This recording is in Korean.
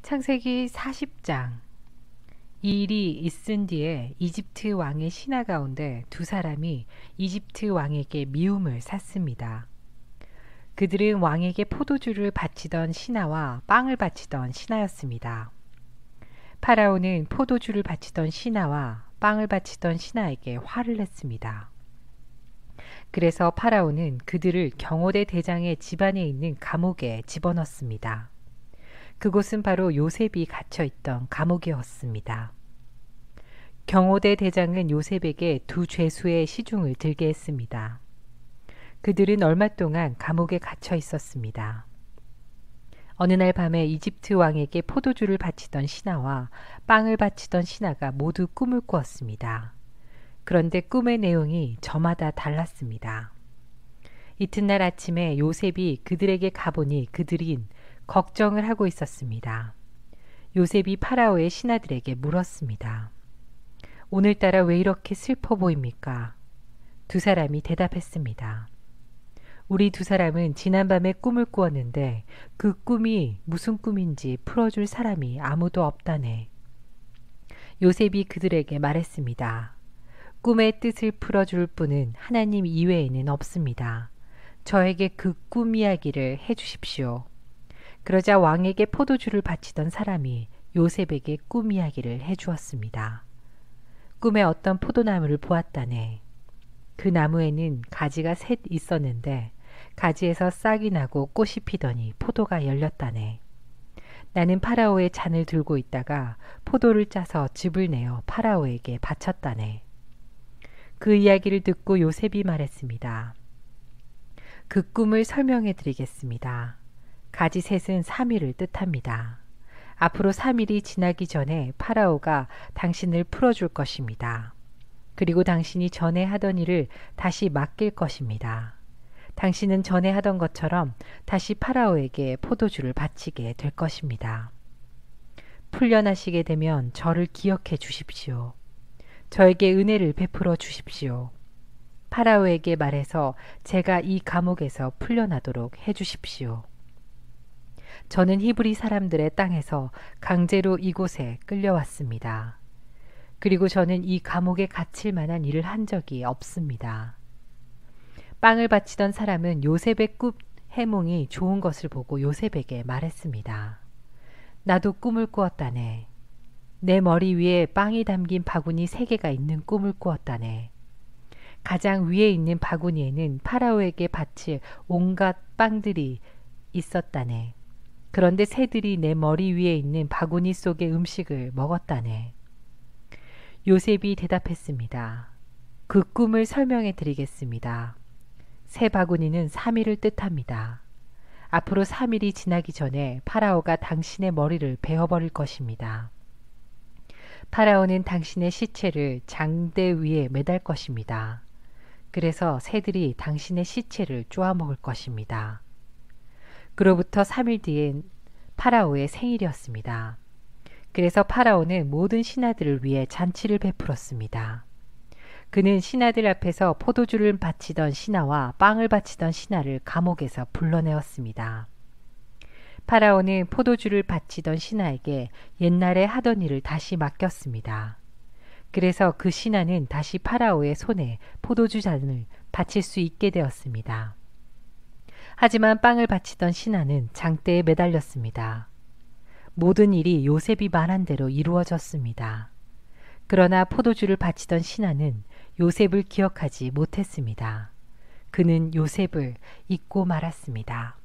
창세기 40장. 이 일이 있은 뒤에 이집트 왕의 신하 가운데 두 사람이 이집트 왕에게 미움을 샀습니다. 그들은 왕에게 포도주를 바치던 신하와 빵을 바치던 신하였습니다. 파라오는 포도주를 바치던 신하와 빵을 바치던 신하에게 화를 냈습니다. 그래서 파라오는 그들을 경호대 대장의 집안에 있는 감옥에 집어넣습니다. 그곳은 바로 요셉이 갇혀있던 감옥이었습니다. 경호대 대장은 요셉에게 두 죄수의 시중을 들게 했습니다. 그들은 얼마 동안 감옥에 갇혀 있었습니다. 어느 날 밤에 이집트 왕에게 포도주를 바치던 신하와 빵을 바치던 신하가 모두 꿈을 꾸었습니다. 그런데 꿈의 내용이 저마다 달랐습니다. 이튿날 아침에 요셉이 그들에게 가보니 그들은 걱정을 하고 있었습니다. 요셉이 파라오의 신하들에게 물었습니다. 오늘따라 왜 이렇게 슬퍼 보입니까? 두 사람이 대답했습니다. 우리 두 사람은 지난밤에 꿈을 꾸었는데 그 꿈이 무슨 꿈인지 풀어줄 사람이 아무도 없다네. 요셉이 그들에게 말했습니다. 꿈의 뜻을 풀어줄 분은 하나님 이외에는 없습니다. 저에게 그 꿈 이야기를 해주십시오. 그러자 왕에게 포도주를 바치던 사람이 요셉에게 꿈 이야기를 해주었습니다. 꿈에 어떤 포도나무를 보았다네. 그 나무에는 가지가 셋 있었는데 가지에서 싹이 나고 꽃이 피더니 포도가 열렸다네. 나는 파라오의 잔을 들고 있다가 포도를 짜서 즙을 내어 파라오에게 바쳤다네. 그 이야기를 듣고 요셉이 말했습니다. 그 꿈을 설명해 드리겠습니다. 가지 셋은 3일을 뜻합니다. 앞으로 3일이 지나기 전에 파라오가 당신을 풀어줄 것입니다. 그리고 당신이 전에 하던 일을 다시 맡길 것입니다. 당신은 전에 하던 것처럼 다시 파라오에게 포도주를 바치게 될 것입니다. 풀려나시게 되면 저를 기억해 주십시오. 저에게 은혜를 베풀어 주십시오. 파라오에게 말해서 제가 이 감옥에서 풀려나도록 해 주십시오. 저는 히브리 사람들의 땅에서 강제로 이곳에 끌려왔습니다. 그리고 저는 이 감옥에 갇힐 만한 일을 한 적이 없습니다. 빵을 바치던 사람은 요셉의 꿈 해몽이 좋은 것을 보고 요셉에게 말했습니다. 나도 꿈을 꾸었다네. 내 머리 위에 빵이 담긴 바구니 3개가 있는 꿈을 꾸었다네. 가장 위에 있는 바구니에는 파라오에게 바칠 온갖 빵들이 있었다네. 그런데 새들이 내 머리 위에 있는 바구니 속의 음식을 먹었다네. 요셉이 대답했습니다. 그 꿈을 설명해 드리겠습니다. 새 바구니는 3일을 뜻합니다. 앞으로 3일이 지나기 전에 파라오가 당신의 머리를 베어버릴 것입니다. 파라오는 당신의 시체를 장대 위에 매달 것입니다. 그래서 새들이 당신의 시체를 쪼아먹을 것입니다. 그로부터 3일 뒤엔 파라오의 생일이었습니다. 그래서 파라오는 모든 신하들을 위해 잔치를 베풀었습니다. 그는 신하들 앞에서 포도주를 바치던 신하와 빵을 바치던 신하를 감옥에서 불러내었습니다. 파라오는 포도주를 바치던 신하에게 옛날에 하던 일을 다시 맡겼습니다. 그래서 그 신하는 다시 파라오의 손에 포도주 잔을 바칠 수 있게 되었습니다. 하지만 빵을 바치던 신하는 장대에 매달렸습니다. 모든 일이 요셉이 말한 대로 이루어졌습니다. 그러나 포도주를 바치던 신하는 요셉을 기억하지 못했습니다. 그는 요셉을 잊고 말았습니다.